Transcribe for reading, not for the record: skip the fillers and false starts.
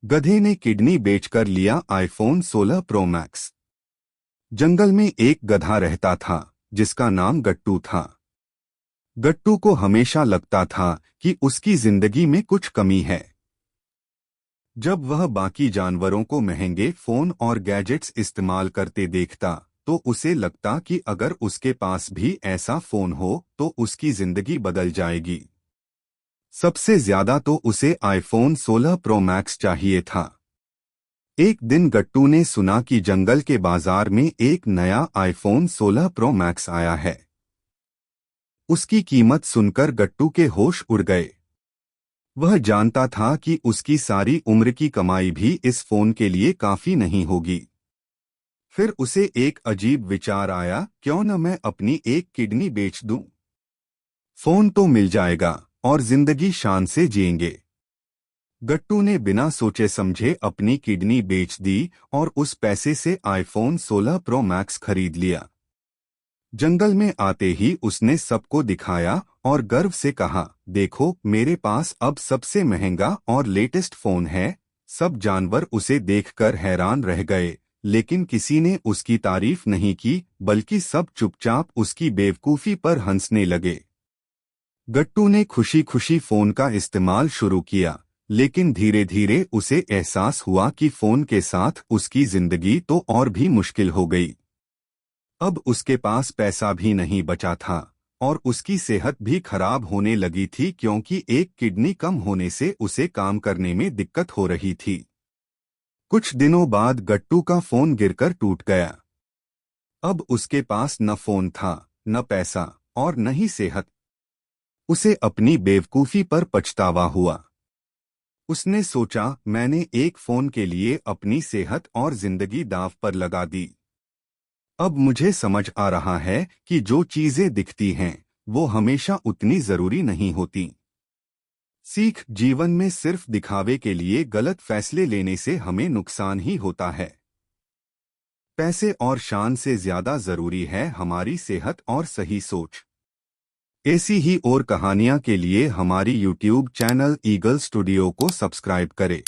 गधे ने किडनी बेचकर लिया आईफोन 16 प्रो मैक्स। जंगल में एक गधा रहता था जिसका नाम गट्टू था। गट्टू को हमेशा लगता था कि उसकी जिंदगी में कुछ कमी है। जब वह बाकी जानवरों को महंगे फोन और गैजेट्स इस्तेमाल करते देखता तो उसे लगता कि अगर उसके पास भी ऐसा फोन हो तो उसकी जिंदगी बदल जाएगी। सबसे ज्यादा तो उसे आईफोन 16 प्रो मैक्स चाहिए था। एक दिन गट्टू ने सुना कि जंगल के बाजार में एक नया आईफोन 16 प्रो मैक्स आया है। उसकी कीमत सुनकर गट्टू के होश उड़ गए। वह जानता था कि उसकी सारी उम्र की कमाई भी इस फोन के लिए काफी नहीं होगी। फिर उसे एक अजीब विचार आया, क्यों न मैं अपनी एक किडनी बेच दूं। फोन तो मिल जाएगा और जिंदगी शान से जिएंगे। गट्टू ने बिना सोचे समझे अपनी किडनी बेच दी और उस पैसे से आईफोन 16 प्रो मैक्स खरीद लिया। जंगल में आते ही उसने सबको दिखाया और गर्व से कहा, देखो मेरे पास अब सबसे महंगा और लेटेस्ट फोन है। सब जानवर उसे देखकर हैरान रह गए, लेकिन किसी ने उसकी तारीफ नहीं की, बल्कि सब चुपचाप उसकी बेवकूफी पर हंसने लगे। गट्टू ने खुशी खुशी फोन का इस्तेमाल शुरू किया, लेकिन धीरे धीरे उसे एहसास हुआ कि फोन के साथ उसकी जिंदगी तो और भी मुश्किल हो गई। अब उसके पास पैसा भी नहीं बचा था और उसकी सेहत भी खराब होने लगी थी, क्योंकि एक किडनी कम होने से उसे काम करने में दिक्कत हो रही थी। कुछ दिनों बाद गट्टू का फोन गिरकर टूट गया। अब उसके पास न फोन था, न पैसा और न ही सेहत। उसे अपनी बेवकूफी पर पछतावा हुआ। उसने सोचा, मैंने एक फोन के लिए अपनी सेहत और जिंदगी दांव पर लगा दी। अब मुझे समझ आ रहा है कि जो चीजें दिखती हैं वो हमेशा उतनी जरूरी नहीं होती। सीख, जीवन में सिर्फ दिखावे के लिए गलत फैसले लेने से हमें नुकसान ही होता है। पैसे और शान से ज्यादा जरूरी है हमारी सेहत और सही सोच। ऐसी ही और कहानियां के लिए हमारी यूट्यूब चैनल ईगल स्टूडियो को सब्सक्राइब करें।